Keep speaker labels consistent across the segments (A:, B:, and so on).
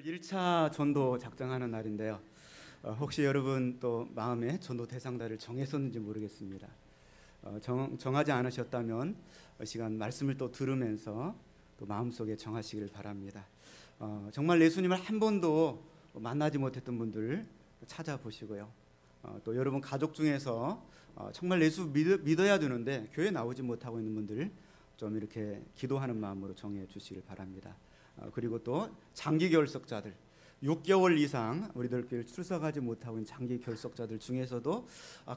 A: 오늘 1차 전도 작정하는 날인데요. 혹시 여러분 또 마음에 전도 대상자를 정했었는지 모르겠습니다. 정하지 않으셨다면 시간 말씀을 또 들으면서 또 마음속에 정하시기를 바랍니다. 정말 예수님을 한 번도 만나지 못했던 분들 찾아보시고요. 또 여러분 가족 중에서 정말 예수 믿어야 되는데 교회 나오지 못하고 있는 분들 좀 이렇게 기도하는 마음으로 정해 주시길 바랍니다. 그리고 또 장기 결석자들 6개월 이상 우리들 교회를 출석하지 못하고 있는 장기 결석자들 중에서도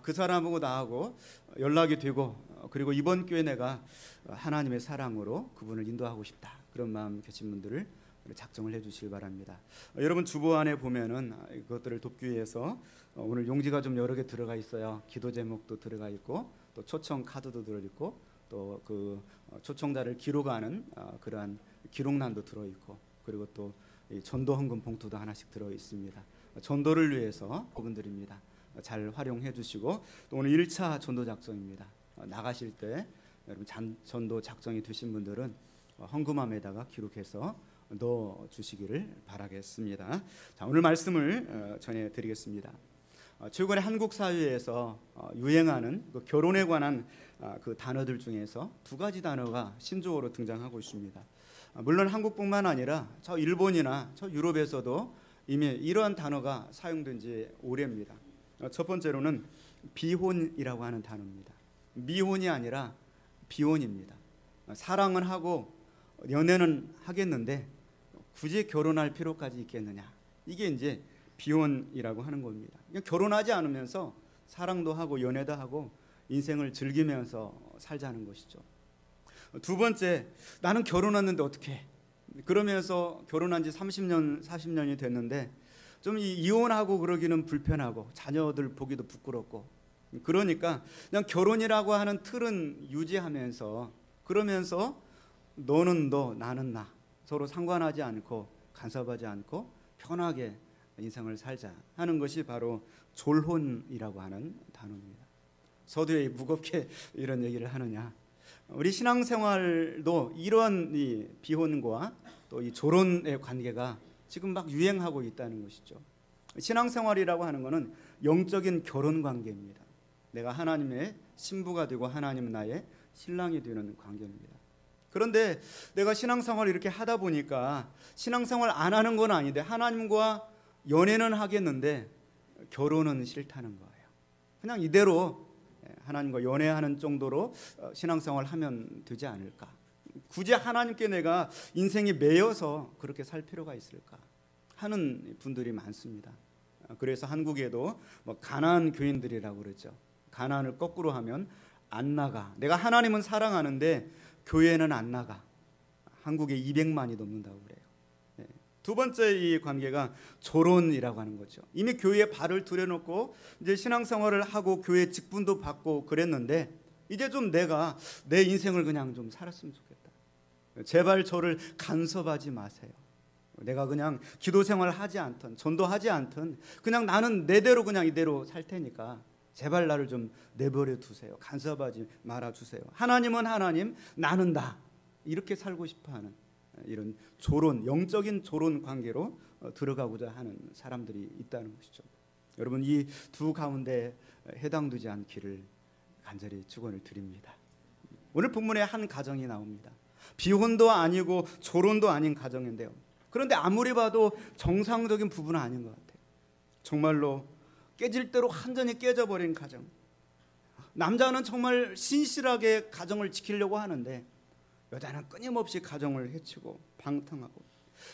A: 그 사람하고 나하고 연락이 되고 그리고 이번 교회 내가 하나님의 사랑으로 그분을 인도하고 싶다 그런 마음 계신 분들을 작정을 해주시길 바랍니다. 여러분 주보 안에 보면은 그것들을 돕기 위해서 오늘 용지가 좀 여러 개 들어가 있어요. 기도 제목도 들어가 있고 또 초청 카드도 들어 있고 또 그 초청자를 기록하는 그러한 기록란도 들어 있고 그리고 또 전도 헌금 봉투도 하나씩 들어 있습니다. 전도를 위해서 그분들입니다. 잘 활용해 주시고 또 오늘 1차 전도 작정입니다. 나가실 때 여러분 전도 작정이 되신 분들은 헌금함에다가 기록해서 넣어 주시기를 바라겠습니다. 자, 오늘 말씀을 전해 드리겠습니다. 최근에 한국 사회에서 유행하는 그 결혼에 관한 그 단어들 중에서 두 가지 단어가 신조어로 등장하고 있습니다. 물론 한국뿐만 아니라 저 일본이나 저 유럽에서도 이미 이러한 단어가 사용된 지 오래입니다. 첫 번째로는 비혼이라고 하는 단어입니다. 미혼이 아니라 비혼입니다. 사랑은 하고 연애는 하겠는데 굳이 결혼할 필요까지 있겠느냐. 이게 이제 비혼이라고 하는 겁니다. 그냥 결혼하지 않으면서 사랑도 하고 연애도 하고 인생을 즐기면서 살자는 것이죠. 두 번째, 나는 결혼했는데 어떻게? 그러면서 결혼한 지 30년, 40년이 됐는데 좀 이혼하고 그러기는 불편하고 자녀들 보기도 부끄럽고 그러니까 그냥 결혼이라고 하는 틀은 유지하면서 그러면서 너는 너, 나는 나 서로 상관하지 않고 간섭하지 않고 편하게 인생을 살자 하는 것이 바로 졸혼이라고 하는 단어입니다. 서두에 무겁게 이런 얘기를 하느냐? 우리 신앙생활도 이런 이 비혼과 또 이 졸혼의 관계가 지금 막 유행하고 있다는 것이죠. 신앙생활이라고 하는 것은 영적인 결혼 관계입니다. 내가 하나님의 신부가 되고 하나님은 나의 신랑이 되는 관계입니다. 그런데 내가 신앙생활을 이렇게 하다 보니까 신앙생활 안 하는 건 아닌데 하나님과 연애는 하겠는데 결혼은 싫다는 거예요. 그냥 이대로 하나님과 연애하는 정도로 신앙생활을 하면 되지 않을까? 굳이 하나님께 내가 인생이 매여서 그렇게 살 필요가 있을까? 하는 분들이 많습니다. 그래서 한국에도 뭐 가나안 교인들이라고 그러죠. 가나안을 거꾸로 하면 안 나가. 내가 하나님은 사랑하는데 교회는 안 나가. 한국에 200만이 넘는다고 그래요. 두 번째 이 관계가 졸혼이라고 하는 거죠. 이미 교회에 발을 들여놓고 이제 신앙생활을 하고 교회 직분도 받고 그랬는데 이제 좀 내가 내 인생을 그냥 좀 살았으면 좋겠다. 제발 저를 간섭하지 마세요. 내가 그냥 기도생활 하지 않든 전도하지 않든 그냥 나는 내대로 그냥 이대로 살 테니까 제발 나를 좀 내버려 두세요. 간섭하지 말아 주세요. 하나님은 하나님, 나는 나. 이렇게 살고 싶어하는 이런 졸혼, 영적인 졸혼 관계로 들어가고자 하는 사람들이 있다는 것이죠. 여러분 이 두 가운데 해당되지 않기를 간절히 축원을 드립니다. 오늘 본문에 한 가정이 나옵니다. 비혼도 아니고 졸혼도 아닌 가정인데요. 그런데 아무리 봐도 정상적인 부부는 아닌 것 같아요. 정말로 깨질 대로 완전히 깨져버린 가정. 남자는 정말 신실하게 가정을 지키려고 하는데 여자는 끊임없이 가정을 해치고 방탕하고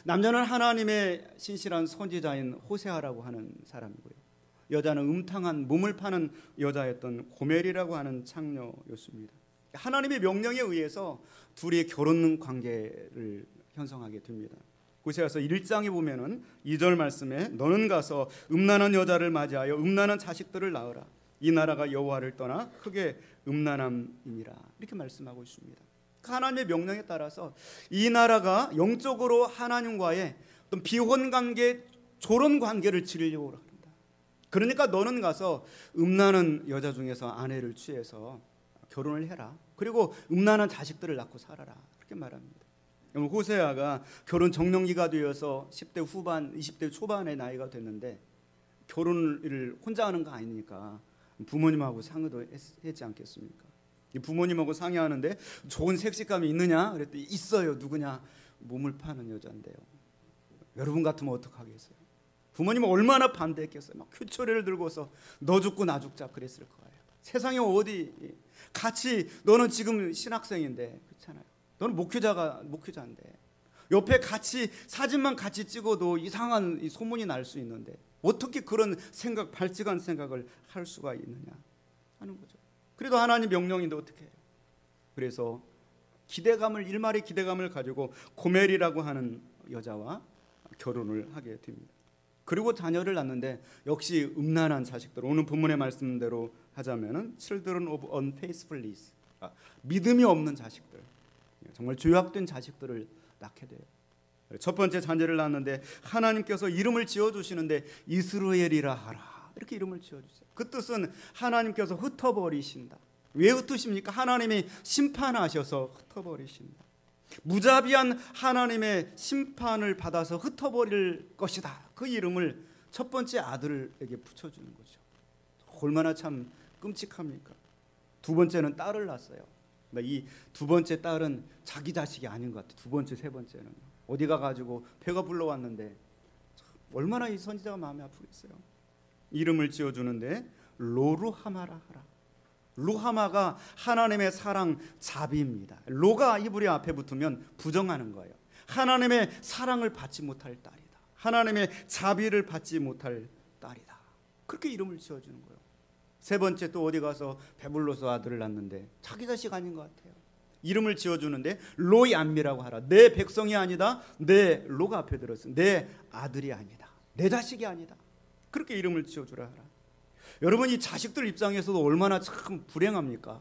A: 남자는 하나님의 신실한 선지자인 호세아라고 하는 사람이고요. 여자는 음탕한 몸을 파는 여자였던 고멜이라고 하는 창녀였습니다. 하나님의 명령에 의해서 둘이 결혼 관계를 형성하게 됩니다. 호세아서 1장에 보면은 2절 말씀에 너는 가서 음란한 여자를 맞이하여 음란한 자식들을 낳으라. 이 나라가 여호와를 떠나 크게 음란함이니라. 이렇게 말씀하고 있습니다. 하나님의 명령에 따라서 이 나라가 영적으로 하나님과의 어떤 비혼 관계, 졸혼 관계를 지으려고 합니다. 그러니까 너는 가서 음란한 여자 중에서 아내를 취해서 결혼을 해라. 그리고 음란한 자식들을 낳고 살아라. 그렇게 말합니다. 호세아가 결혼 정년기가 되어서 10대 후반, 20대 초반의 나이가 됐는데 결혼을 혼자 하는 거 아니니까 부모님하고 상의도 했지 않겠습니까? 부모님하고 상의하는데 좋은 색식감이 있느냐? 그랬더니 있어요. 누구냐? 몸을 파는 여자인데요. 여러분 같으면 어떡하겠어요? 부모님은 얼마나 반대했겠어요. 막 큐초리를 들고서 너 죽고 나 죽자 그랬을 거예요. 세상에 어디 같이 너는 지금 신학생인데 그렇잖아요. 너는 목회자인데 옆에 같이 사진만 같이 찍어도 이상한 소문이 날 수 있는데 어떻게 그런 생각, 발칙한 생각을 할 수가 있느냐 하는 거죠. 그래도 하나님 명령인데 어떻게 해요? 그래서 일말의 기대감을 가지고 고멜이라고 하는 여자와 결혼을 하게 됩니다. 그리고 자녀를 낳는데 역시 음란한 자식들, 오늘 본문의 말씀대로 하자면은 children of unfaithfulness, 믿음이 없는 자식들, 정말 죄악된 자식들을 낳게 돼요. 첫 번째 자녀를 낳았는데 하나님께서 이름을 지어주시는데 이스라엘이라 하라, 이렇게 이름을 지어주세요. 그 뜻은 하나님께서 흩어버리신다. 왜 흩으십니까? 하나님이 심판하셔서 흩어버리신다. 무자비한 하나님의 심판을 받아서 흩어버릴 것이다. 그 이름을 첫 번째 아들에게 붙여주는 거죠. 얼마나 참 끔찍합니까? 두 번째는 딸을 낳았어요. 이 두 번째 딸은 자기 자식이 아닌 것 같아요. 두 번째, 세 번째는 어디 가가지고 배가 불러왔는데 얼마나 이 선지자가 마음이 아프겠어요. 이름을 지어주는데 로루하마라 하라. 루하마가 하나님의 사랑 자비입니다. 로가 이브리 앞에 붙으면 부정하는 거예요. 하나님의 사랑을 받지 못할 딸이다. 하나님의 자비를 받지 못할 딸이다. 그렇게 이름을 지어주는 거예요. 세 번째 또 어디 가서 배불러서 아들을 낳는데 자기 자식 아닌 것 같아요. 이름을 지어주는데 로이암미라고 하라. 내 백성이 아니다. 내 로가 앞에 들었어. 내 아들이 아니다. 내 자식이 아니다. 그렇게 이름을 지어주라 하라. 여러분, 이 자식들 입장에서도 얼마나 참 불행합니까?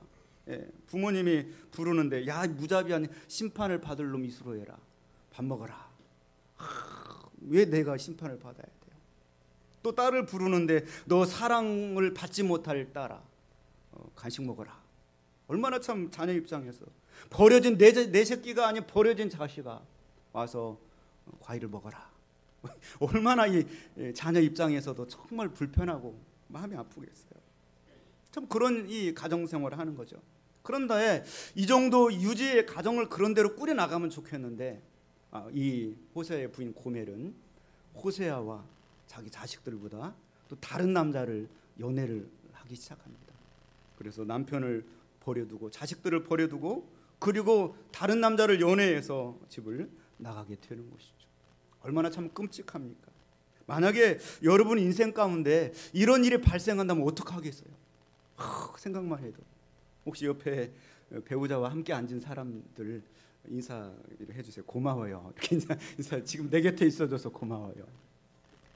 A: 부모님이 부르는데 야, 무자비한 심판을 받을 놈 이스라엘아, 밥 먹어라. 왜 내가 심판을 받아야 돼요? 또 딸을 부르는데 너 사랑을 받지 못할 딸아, 간식 먹어라. 얼마나 참 자녀 입장에서 버려진 내 새끼가 아닌 버려진 자식아 와서 과일을 먹어라. 얼마나 이 자녀 입장에서도 정말 불편하고 마음이 아프겠어요. 참 그런 이 가정생활을 하는 거죠. 그런데 이 정도 유지의 가정을 그런 대로 꾸려 나가면 좋겠는데 이 호세아의 부인 고멜은 호세아와 자기 자식들보다 또 다른 남자를 연애를 하기 시작합니다. 그래서 남편을 버려두고 자식들을 버려두고 그리고 다른 남자를 연애해서 집을 나가게 되는 것이죠. 얼마나 참 끔찍합니까? 만약에 여러분 인생 가운데 이런 일이 발생한다면 어떡하겠어요? 생각만 해도. 혹시 옆에 배우자와 함께 앉은 사람들 인사를 해주세요. 고마워요. 이렇게 인사 지금 내 곁에 있어줘서 고마워요.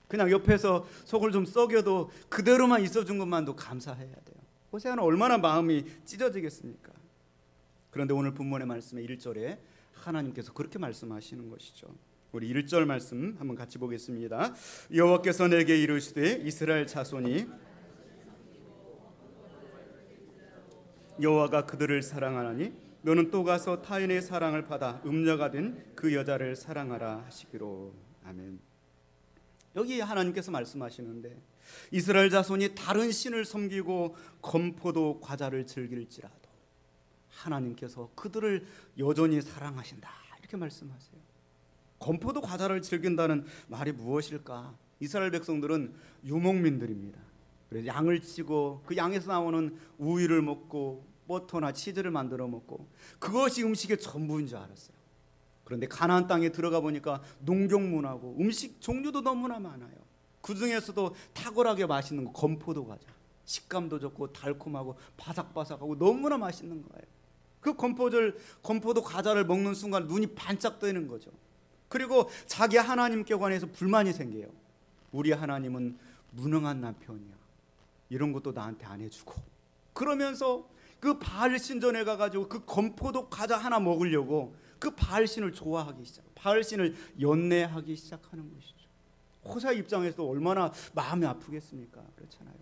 A: 그냥 옆에서 속을 좀 썩여도 그대로만 있어준 것만도 감사해야 돼요. 호세아는 얼마나 마음이 찢어지겠습니까? 그런데 오늘 본문의 말씀의 1절에 하나님께서 그렇게 말씀하시는 것이죠. 우리 1절 말씀 한번 같이 보겠습니다. 여호와께서 내게 이르시되 이스라엘 자손이 여호와가 그들을 사랑하나니 너는 또 가서 타인의 사랑을 받아 음녀가 된 그 여자를 사랑하라 하시기로. 아멘. 여기 하나님께서 말씀하시는데 이스라엘 자손이 다른 신을 섬기고 건포도 과자를 즐길지라도 하나님께서 그들을 여전히 사랑하신다, 이렇게 말씀하세요. 건포도 과자를 즐긴다는 말이 무엇일까? 이스라엘 백성들은 유목민들입니다. 그래서 양을 치고 그 양에서 나오는 우유를 먹고 버터나 치즈를 만들어 먹고 그것이 음식의 전부인 줄 알았어요. 그런데 가나안 땅에 들어가 보니까 농경문화고 음식 종류도 너무나 많아요. 그 중에서도 탁월하게 맛있는 거 건포도 과자, 식감도 좋고 달콤하고 바삭바삭하고 너무나 맛있는 거예요. 그 건포도 과자를 먹는 순간 눈이 반짝뜨는 거죠. 그리고 자기 하나님께 관해서 불만이 생겨요. 우리 하나님은 무능한 남편이야. 이런 것도 나한테 안 해주고. 그러면서 그 바알 신전에 가가지고 그 건포도 과자 하나 먹으려고 그 바알 신을 좋아하기 시작, 바알 신을 연애하기 시작하는 것이죠. 호세아 입장에서도 얼마나 마음이 아프겠습니까? 그렇잖아요.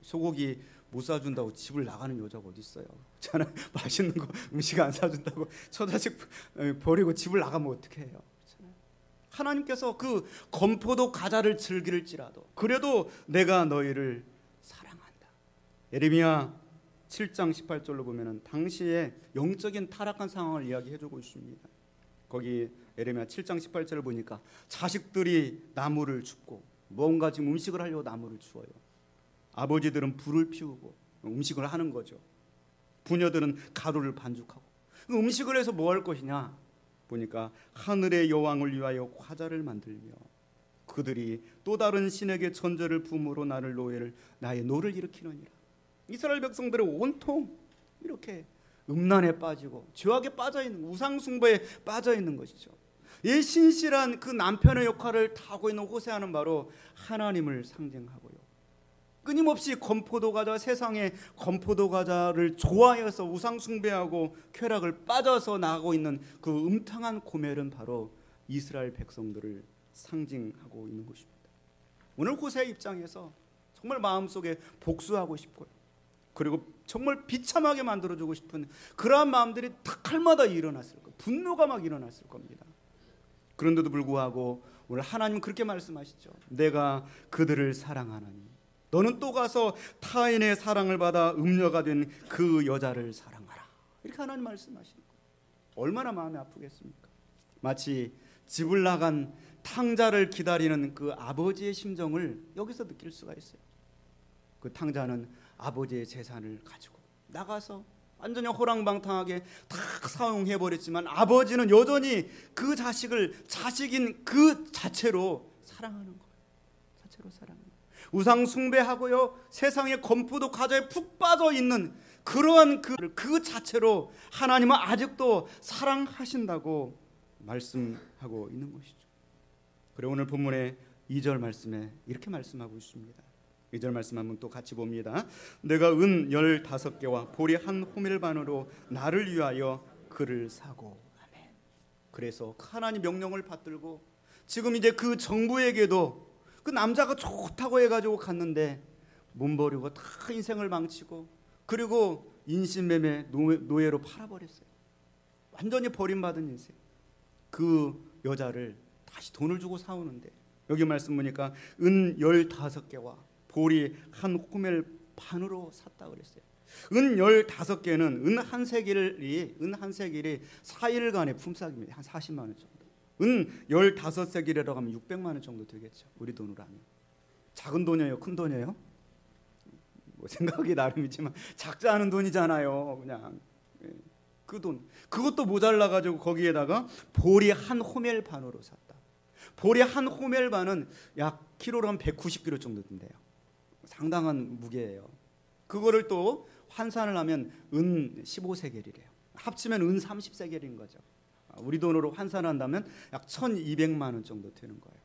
A: 소고기 못 사준다고 집을 나가는 여자가 어디 있어요? 저는 맛있는 거 음식 안 사준다고 처자식 버리고 집을 나가면 어떻게 해요? 하나님께서 그 건포도 과자를 즐길지라도 그래도 내가 너희를 사랑한다. 예레미야 7장 18절로 보면은 당시의 영적인 타락한 상황을 이야기해주고 있습니다. 거기 예레미야 7장 18절을 보니까 자식들이 나무를 줍고 뭔가 지금 음식을 하려고 나무를 주어요. 아버지들은 불을 피우고 음식을 하는 거죠. 부녀들은 가루를 반죽하고 음식을 해서 뭐 할 것이냐 보니까 하늘의 여왕을 위하여 과자를 만들며 그들이 또 다른 신에게 전제를 품으로 나의 노를 일으키느니라. 이스라엘 백성들은 온통 이렇게 음란에 빠지고 죄악에 빠져있는 우상숭배에 빠져있는 것이죠. 이 신실한 그 남편의 역할을 하고 있는 호세아는 바로 하나님을 상징하고요. 끊임없이 건포도과자, 세상의 건포도과자를 좋아해서 우상숭배하고 쾌락을 빠져서 나가고 있는 그 음탕한 고멜은 바로 이스라엘 백성들을 상징하고 있는 것입니다. 오늘 호세의 입장에서 정말 마음속에 복수하고 싶고요, 그리고 정말 비참하게 만들어주고 싶은 그러한 마음들이 탁할마다 일어났을 거예요. 분노가 막 일어났을 겁니다. 그런데도 불구하고 오늘 하나님은 그렇게 말씀하시죠. 내가 그들을 사랑하나니 너는 또 가서 타인의 사랑을 받아 음녀가 된 그 여자를 사랑하라. 이렇게 하나님 말씀하시는 거예요. 얼마나 마음이 아프겠습니까? 마치 집을 나간 탕자를 기다리는 그 아버지의 심정을 여기서 느낄 수가 있어요. 그 탕자는 아버지의 재산을 가지고 나가서 완전히 호랑방탕하게 다 사용해버렸지만 아버지는 여전히 그 자식을 자식인 그 자체로 사랑하는 거예요. 자체로 사랑하는 거예요. 우상 숭배하고요, 세상의 건포도 과자에 푹 빠져있는 그러한 그 자체로 하나님은 아직도 사랑하신다고 말씀하고 있는 것이죠. 그리고 오늘 본문의 2절 말씀에 이렇게 말씀하고 있습니다. 2절 말씀 한번 또 같이 봅니다. 내가 은 15개와 보리 한 호멜 반으로 나를 위하여 그를 사고. 아멘. 그래서 하나님 명령을 받들고 지금 이제 그 정부에게도 그 남자가 좋다고 해가지고 갔는데 몸버리고 다 인생을 망치고 그리고 인신매매 노예로 팔아버렸어요. 완전히 버림받은 인생. 그 여자를 다시 돈을 주고 사오는데 여기 말씀 보니까 은 15개와 보리 한 호멜 반으로 샀다 그랬어요. 은 15개는 은 한 세겔이 4일간의 품삯입니다. 한 40만 원 정도. 은 15세겔이라고 하면 600만 원 정도 되겠죠. 우리 돈으로 하면. 작은 돈이에요, 큰 돈이에요? 뭐 생각이 나름이지만 작지 않은 돈이잖아요. 그냥 그 돈. 그것도 모자라 가지고 거기에다가 보리 한 호멜 반으로 샀다. 보리 한 호멜 반은 약 키로로 190kg 정도 된대요. 상당한 무게예요. 그거를 또 환산을 하면 은 15세겔이래요. 합치면 은 30세겔인 거죠. 우리 돈으로 환산한다면 약 1200만 원 정도 되는 거예요.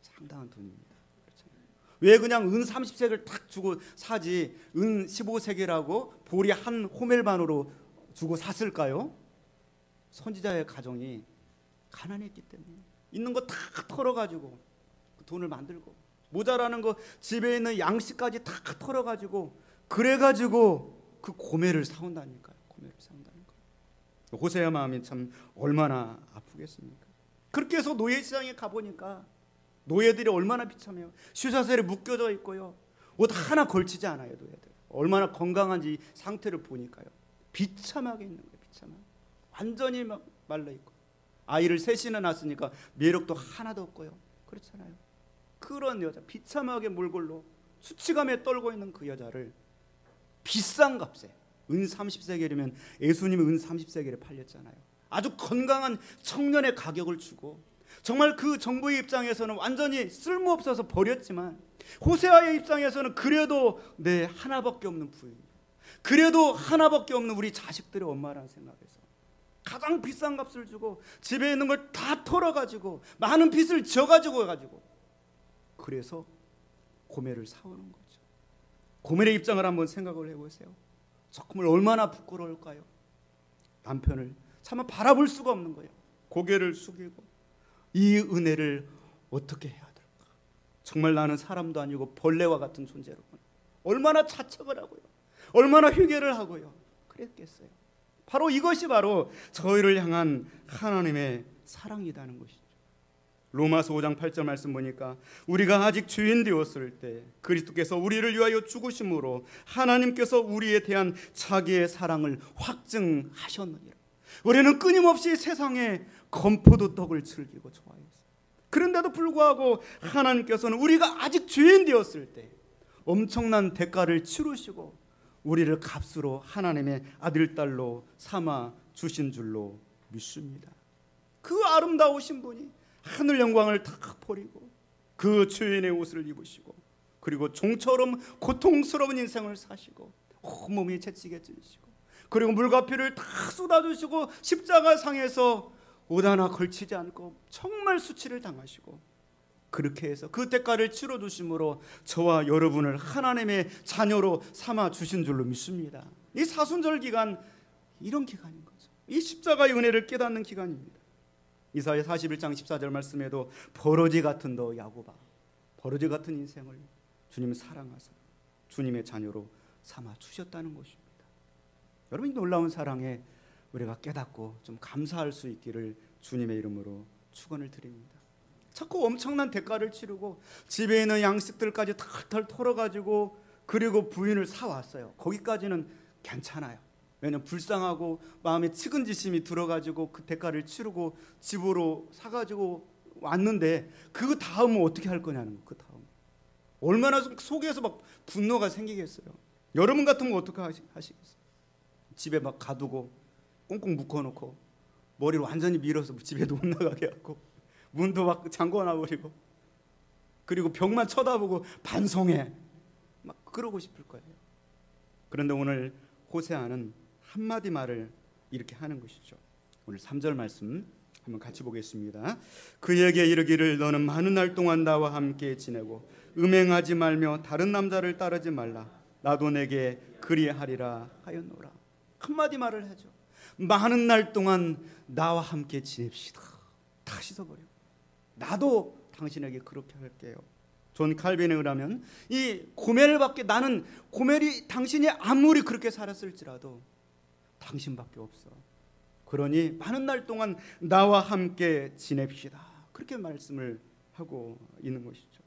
A: 상당한 돈입니다. 그렇잖아요. 왜 그냥 은 30세겔 딱 주고 사지 은 15세겔하고 보리 한 호멜 반으로 주고 샀을까요? 선지자의 가정이 가난했기 때문에 있는 거 다 털어가지고 그 돈을 만들고 모자라는 거 집에 있는 양식까지 다 털어가지고 그래가지고 그 고멜을 사온다니까요. 고멜을 사온다는 거. 호세아 마음이 참 얼마나 아프겠습니까? 그렇게 해서 노예 시장에 가보니까 노예들이 얼마나 비참해요. 슈사셀에 묶여져 있고요. 옷 하나 걸치지 않아요. 노예들. 얼마나 건강한지 상태를 보니까요. 비참하게 있는 거예요. 비참하게. 완전히 막 말라있고 아이를 셋이나 낳았으니까 매력도 하나도 없고요. 그렇잖아요. 그런 여자, 비참하게 몰골로 수치감에 떨고 있는 그 여자를 비싼 값에 은 30세겔이면 예수님이 은 30세겔에 팔렸잖아요. 아주 건강한 청년의 가격을 주고 정말 그 정부의 입장에서는 완전히 쓸모없어서 버렸지만 호세아의 입장에서는 그래도 내 하나밖에 없는 부인, 그래도 하나밖에 없는 우리 자식들의 엄마라는 생각에서 가장 비싼 값을 주고 집에 있는 걸 다 털어가지고 많은 빚을 져가지고 가지고 그래서 고멜을 사오는 거죠. 고멜의 입장을 한번 생각을 해보세요. 정말 얼마나 부끄러울까요? 남편을 차마 바라볼 수가 없는 거예요. 고개를 숙이고 이 은혜를 어떻게 해야 될까? 정말 나는 사람도 아니고 벌레와 같은 존재로구나. 얼마나 자책을 하고요. 얼마나 회개를 하고요 그랬겠어요. 바로 이것이 바로 저희를 향한 하나님의 사랑이라는 것이죠. 로마서 5장 8절 말씀 보니까 우리가 아직 죄인 되었을 때 그리스도께서 우리를 위하여 죽으심으로 하나님께서 우리에 대한 자기의 사랑을 확증하셨느니라. 우리는 끊임없이 세상에 건포도 떡을 즐기고 좋아했어요. 그런데도 불구하고 하나님께서는 우리가 아직 죄인 되었을 때 엄청난 대가를 치르시고 우리를 값으로 하나님의 아들, 딸로 삼아 주신 줄로 믿습니다. 그 아름다우신 분이 하늘 영광을 다 버리고 그 죄인의 옷을 입으시고 그리고 종처럼 고통스러운 인생을 사시고 온몸이 채찍에 찔리시고 그리고 물과 피를 다 쏟아주시고 십자가 상에서 옷 하나 걸치지 않고 정말 수치를 당하시고 그렇게 해서 그 대가를 치러주심으로 저와 여러분을 하나님의 자녀로 삼아 주신 줄로 믿습니다. 이 사순절 기간 이런 기간인 거죠. 이 십자가의 은혜를 깨닫는 기간입니다. 이사야 41장 14절 말씀에도 버러지 같은 너 야곱아, 버러지 같은 인생을 주님은 사랑하사 주님의 자녀로 삼아 주셨다는 것입니다. 여러분, 놀라운 사랑에 우리가 깨닫고 좀 감사할 수 있기를 주님의 이름으로 축원을 드립니다. 자꾸 엄청난 대가를 치르고 집에 있는 양식들까지 털털 털어가지고 그리고 부인을 사왔어요. 거기까지는 괜찮아요. 왜냐하면 불쌍하고 마음에 측은지심이 들어가지고 그 대가를 치르고 집으로 사가지고 왔는데 그 다음은 어떻게 할 거냐는 거. 그 다음 얼마나 속에서 막 분노가 생기겠어요. 여러분 같으면 어떻게 하시겠어요? 집에 막 가두고 꽁꽁 묶어놓고 머리를 완전히 밀어서 집에도 못 나가게 하고 문도 막 잠궈놔버리고 그리고 벽만 쳐다보고 반성해 막 그러고 싶을 거예요. 그런데 오늘 호세아는 한마디 말을 이렇게 하는 것이죠. 오늘 3절 말씀 한번 같이 보겠습니다. 그에게 이르기를 너는 많은 날 동안 나와 함께 지내고 음행하지 말며 다른 남자를 따르지 말라. 나도 내게 그리하리라 하였노라. 한마디 말을 하죠. 많은 날 동안 나와 함께 지냅시다. 다 씻어버려. 나도 당신에게 그렇게 할게요. 존 칼빈에 의하면 이 고멜밖에 나는 고멜이 당신이 아무리 그렇게 살았을지라도 당신밖에 없어. 그러니 많은 날 동안 나와 함께 지냅시다. 그렇게 말씀을 하고 있는 것이죠.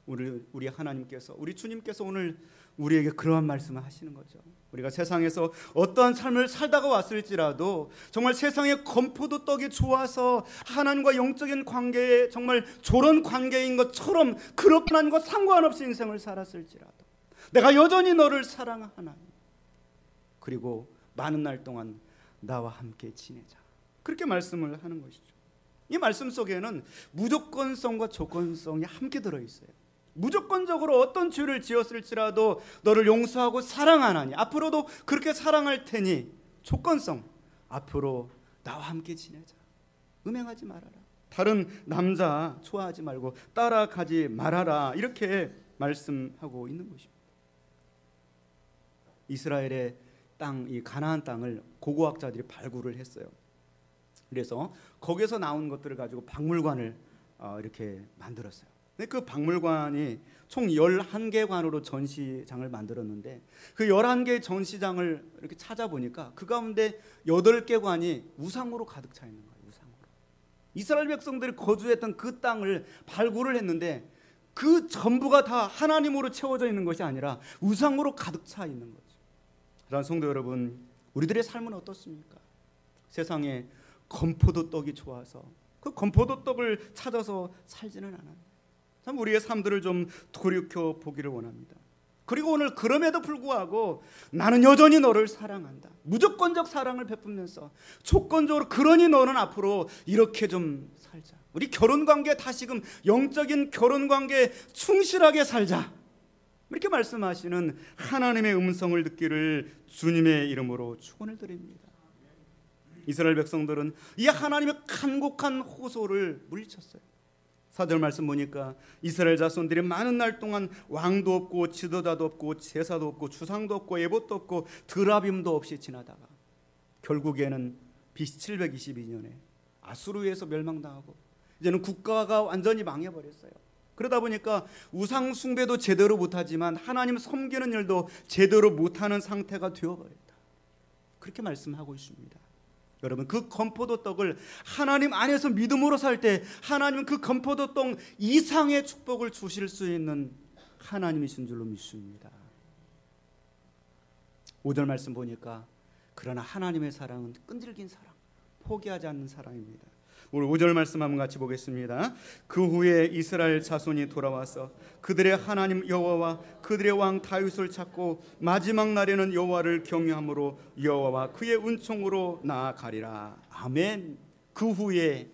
A: 우리 하나님께서 우리 주님께서 오늘 우리에게 그러한 말씀을 하시는 거죠. 우리가 세상에서 어떠한 삶을 살다가 왔을지라도 정말 세상의 건포도 떡이 좋아서 하나님과 영적인 관계에 정말 저런 관계인 것처럼 그렇게 하는 것 상관없이 인생을 살았을지라도 내가 여전히 너를 사랑하나니 그리고 많은 날 동안 나와 함께 지내자. 그렇게 말씀을 하는 것이죠. 이 말씀 속에는 무조건성과 조건성이 함께 들어있어요. 무조건적으로 어떤 죄를 지었을지라도 너를 용서하고 사랑하나니 앞으로도 그렇게 사랑할 테니 조건성 앞으로 나와 함께 지내자. 음행하지 말아라. 다른 남자 좋아하지 말고 따라가지 말아라. 이렇게 말씀하고 있는 것입니다. 이스라엘의 땅, 이 가나안 땅을 고고학자들이 발굴을 했어요. 그래서 거기서 나온 것들을 가지고 박물관을 이렇게 만들었어요. 근데 그 박물관이 총 11개 관으로 전시장을 만들었는데 그 11개 전시장을 이렇게 찾아보니까 그 가운데 8개 관이 우상으로 가득 차 있는 거예요. 우상으로. 이스라엘 백성들이 거주했던 그 땅을 발굴을 했는데 그 전부가 다 하나님으로 채워져 있는 것이 아니라 우상으로 가득 차 있는 거죠. 그런 성도 여러분, 우리들의 삶은 어떻습니까? 세상에 건포도 떡이 좋아서 그 건포도 떡을 찾아서 살지는 않아요. 참 우리의 삶들을 좀 돌이켜 보기를 원합니다. 그리고 오늘 그럼에도 불구하고 나는 여전히 너를 사랑한다. 무조건적 사랑을 베풀면서 조건적으로 그러니 너는 앞으로 이렇게 좀 살자. 우리 결혼관계 다시금 영적인 결혼관계에 충실하게 살자. 이렇게 말씀하시는 하나님의 음성을 듣기를 주님의 이름으로 축원을 드립니다. 이스라엘 백성들은 이 하나님의 간곡한 호소를 물리쳤어요. 4절 말씀 보니까 이스라엘 자손들이 많은 날 동안 왕도 없고 지도자도 없고 제사도 없고 주상도 없고 에봇도 없고 드라빔도 없이 지나다가 결국에는 BC 722년에 아수르에서 멸망당하고 이제는 국가가 완전히 망해버렸어요. 그러다 보니까 우상 숭배도 제대로 못하지만 하나님 섬기는 일도 제대로 못하는 상태가 되어버렸다. 그렇게 말씀하고 있습니다. 여러분, 그 건포도 떡을 하나님 안에서 믿음으로 살 때 하나님은 그 건포도 떡 이상의 축복을 주실 수 있는 하나님이신 줄로 믿습니다. 5절 말씀 보니까 그러나 하나님의 사랑은 끈질긴 사랑, 포기하지 않는 사랑입니다. 우리 5절 말씀 한번 같이 보겠습니다. 그 후에 이스라엘 자손이 돌아와서 그들의 하나님 여호와와 그들의 왕 다윗을 찾고 마지막 날에는 여호와를 경외함으로 여호와와 그의 은총으로 나아가리라. 아멘. 그 후에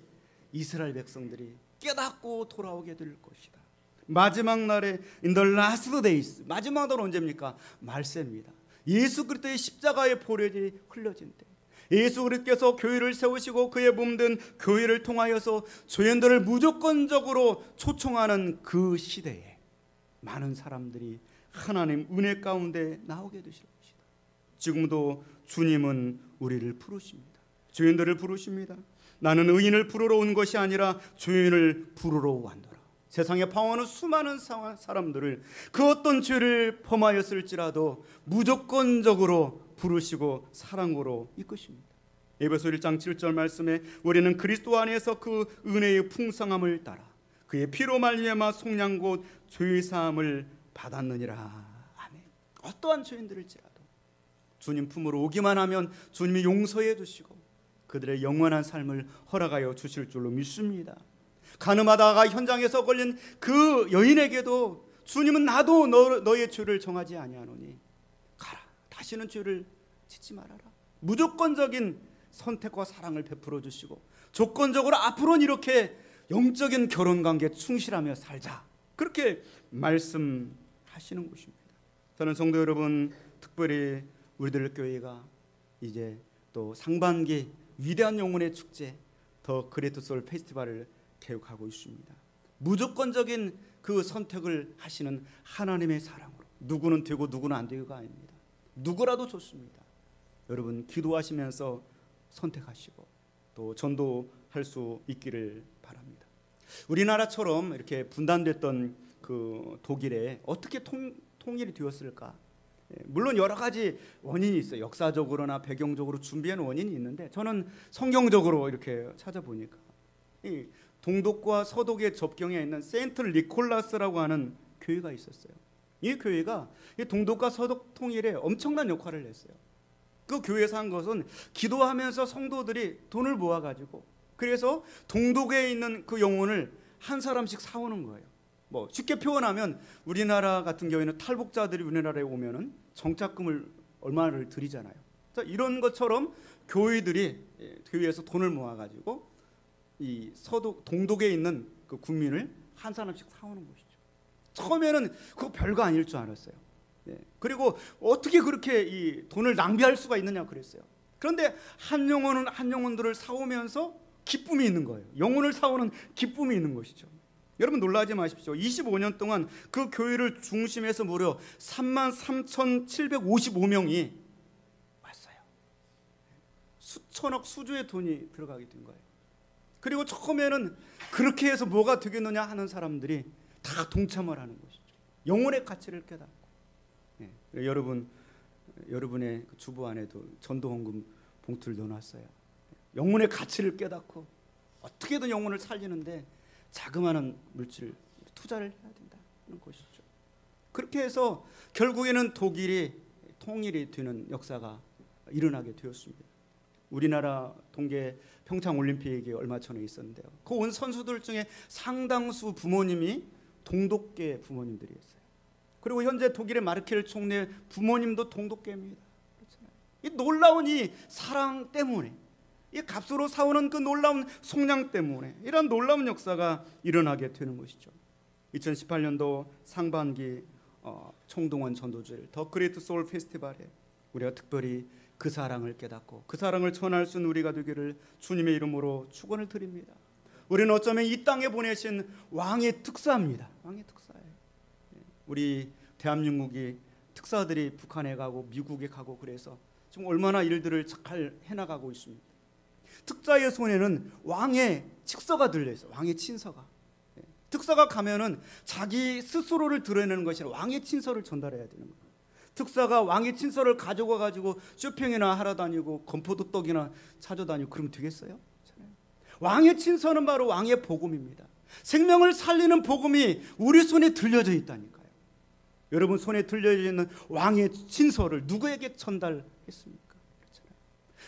A: 이스라엘 백성들이 깨닫고 돌아오게 될 것이다. 마지막 날에 in the last days, 마지막 날은 언제입니까? 말세입니다. 예수 그리스도의 십자가의 보혈이 흘려진 때, 예수 그리스도께서 교회를 세우시고 그의 몸된 교회를 통하여서 죄인들을 무조건적으로 초청하는 그 시대에 많은 사람들이 하나님 은혜 가운데 나오게 되실 것이다. 지금도 주님은 우리를 부르십니다. 죄인들을 부르십니다. 나는 의인을 부르러 온 것이 아니라 죄인을 부르러 왔노라. 세상에 방황하는 수많은 사람들을 그 어떤 죄를 범하였을지라도 무조건적으로 부르시고 사랑으로 이끄십니다. 에베소 1장 7절 말씀에 우리는 그리스도 안에서 그 은혜의 풍성함을 따라 그의 피로 말미암아 속량 곧 죄의 사함을 받았느니라. 아멘. 어떠한 죄인들일지라도 주님 품으로 오기만 하면 주님이 용서해 주시고 그들의 영원한 삶을 허락하여 주실 줄로 믿습니다. 가늠하다가 현장에서 걸린 그 여인에게도 주님은 나도 너의 죄를 정하지 아니하노니 가라, 다시는 죄를 짓지 말아라. 무조건적인 선택과 사랑을 베풀어 주시고 조건적으로 앞으로는 이렇게 영적인 결혼관계에 충실하며 살자, 그렇게 말씀하시는 것입니다. 저는 성도 여러분, 특별히 우리들 교회가 이제 또 상반기 위대한 영혼의 축제 더 그레이트 소울 페스티벌을 계획하고 있습니다. 무조건적인 그 선택을 하시는 하나님의 사랑으로 누구는 되고 누구는 안 되고가 아닙니다. 누구라도 좋습니다. 여러분 기도하시면서 선택하시고 또 전도할 수 있기를 바랍니다. 우리나라처럼 이렇게 분단됐던 그 독일에 어떻게 통일이 되었을까? 물론 여러 가지 원인이 있어요. 역사적으로나 배경적으로 준비한 원인이 있는데 저는 성경적으로 이렇게 찾아보니까 이 동독과 서독의 접경에 있는 세인트 니콜라스라고 하는 교회가 있었어요. 이 교회가 동독과 서독 통일에 엄청난 역할을 했어요. 그 교회에서 한 것은 기도하면서 성도들이 돈을 모아가지고 그래서 동독에 있는 그 영혼을 한 사람씩 사오는 거예요. 뭐 쉽게 표현하면 우리나라 같은 경우에는 탈북자들이 우리나라에 오면은 정착금을 얼마를 드리잖아요. 이런 것처럼 교회들이 교회에서 돈을 모아가지고 이 서독 동독에 있는 그 국민을 한 사람씩 사오는 것이죠. 처음에는 그거 별거 아닐 줄 알았어요. 그리고 어떻게 그렇게 이 돈을 낭비할 수가 있느냐 그랬어요. 그런데 한 영혼은 한 영혼들을 사오면서 기쁨이 있는 거예요. 영혼을 사오는 기쁨이 있는 것이죠. 여러분 놀라지 마십시오. 25년 동안 그 교회를 중심해서 무려 33,755명이 왔어요. 수천억 수조의 돈이 들어가게 된 거예요. 그리고 처음에는 그렇게 해서 뭐가 되겠느냐 하는 사람들이 다 동참을 하는 것이죠. 영혼의 가치를 깨닫고. 여러분의 주보 안에도 전도헌금 봉투를 넣어놨어요. 영혼의 가치를 깨닫고 어떻게든 영혼을 살리는데 자그마한 물질 투자를 해야 된다는 것이죠. 그렇게 해서 결국에는 독일이 통일이 되는 역사가 일어나게 되었습니다. 우리나라 동계 평창올림픽이 얼마 전에 있었는데요. 그 온 선수들 중에 상당수 부모님이 동독계 부모님들이었어요. 그리고 현재 독일의 마르켈 총리 부모님도 동독계입니다. 그렇잖아요. 이 놀라운 이 사랑 때문에, 이 값으로 사오는 그 놀라운 속량 때문에 이런 놀라운 역사가 일어나게 되는 것이죠. 2018년도 상반기 총동원 전도주일 더 그레이트 소울 페스티벌에 우리가 특별히 그 사랑을 깨닫고 그 사랑을 전할 수 있는 우리가 되기를 주님의 이름으로 축원을 드립니다. 우리는 어쩌면 이 땅에 보내신 왕의 특사입니다. 왕의 특사예요. 우리 대한민국이 특사들이 북한에 가고 미국에 가고 그래서 지금 얼마나 일들을 잘 해나가고 있습니다. 특사의 손에는 왕의 칙서가 들려있어요. 왕의 친서가. 특사가 가면은 자기 스스로를 드러내는 것이 왕의 친서를 전달해야 되는 거예요. 특사가 왕의 친서를 가져가 가지고 쇼핑이나 하러 다니고 건포도 떡이나 찾아다니고 그러면 되겠어요? 왕의 친서는 바로 왕의 복음입니다. 생명을 살리는 복음이 우리 손에 들려져 있다니까요. 여러분 손에 들려져 있는 왕의 친서를 누구에게 전달했습니까? 그렇잖아요.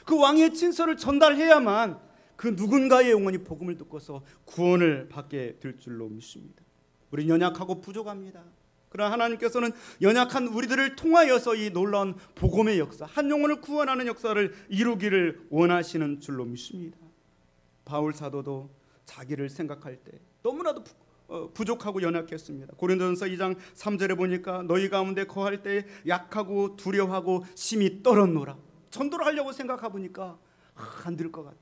A: 그 왕의 친서를 전달해야만 그 누군가의 영혼이 복음을 듣고서 구원을 받게 될 줄로 믿습니다. 우리는 연약하고 부족합니다. 그러나 하나님께서는 연약한 우리들을 통하여서 이 놀라운 복음의 역사, 한 영혼을 구원하는 역사를 이루기를 원하시는 줄로 믿습니다. 바울 사도도 자기를 생각할 때 너무나도 부족하고 연약했습니다. 고린도전서 2장 3절에 보니까 너희 가운데 거할 때 약하고 두려워하고 심히 떨었노라. 전도를 하려고 생각해 보니까 안 될 것 같아.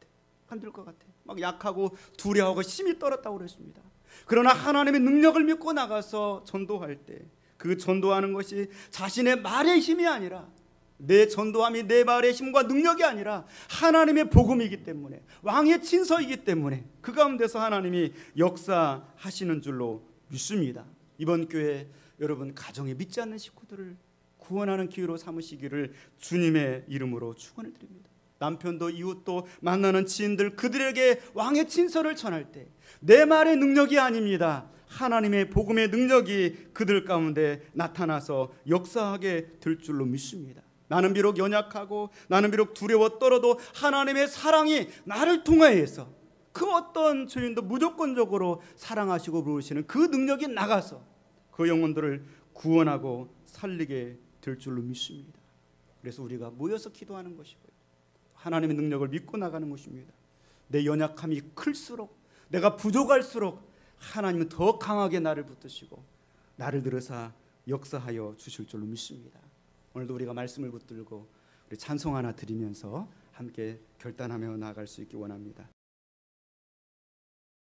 A: 안 될 것 같아. 막 약하고 두려워하고 심히 떨었다고 그랬습니다. 그러나 하나님의 능력을 믿고 나가서 전도할 때 그 전도하는 것이 자신의 말의 힘이 아니라 내 전도함이 내 말의 힘과 능력이 아니라 하나님의 복음이기 때문에 왕의 친서이기 때문에 그 가운데서 하나님이 역사하시는 줄로 믿습니다. 이번 교회 여러분 가정에 믿지 않는 식구들을 구원하는 기회로 삼으시기를 주님의 이름으로 축원을 드립니다. 남편도 이웃도 만나는 지인들 그들에게 왕의 친서를 전할 때 내 말의 능력이 아닙니다. 하나님의 복음의 능력이 그들 가운데 나타나서 역사하게 될 줄로 믿습니다. 나는 비록 연약하고 나는 비록 두려워 떨어도 하나님의 사랑이 나를 통하여서 그 어떤 죄인도 무조건적으로 사랑하시고 부르시는 그 능력이 나가서 그 영혼들을 구원하고 살리게 될 줄로 믿습니다. 그래서 우리가 모여서 기도하는 것이고요, 하나님의 능력을 믿고 나가는 것입니다. 내 연약함이 클수록 내가 부족할수록 하나님은 더 강하게 나를 붙드시고 나를 들으사 역사하여 주실 줄로 믿습니다. 오늘도 우리가 말씀을 붙들고 우리 찬송 하나 드리면서 함께 결단하며 나아갈 수 있기 원합니다.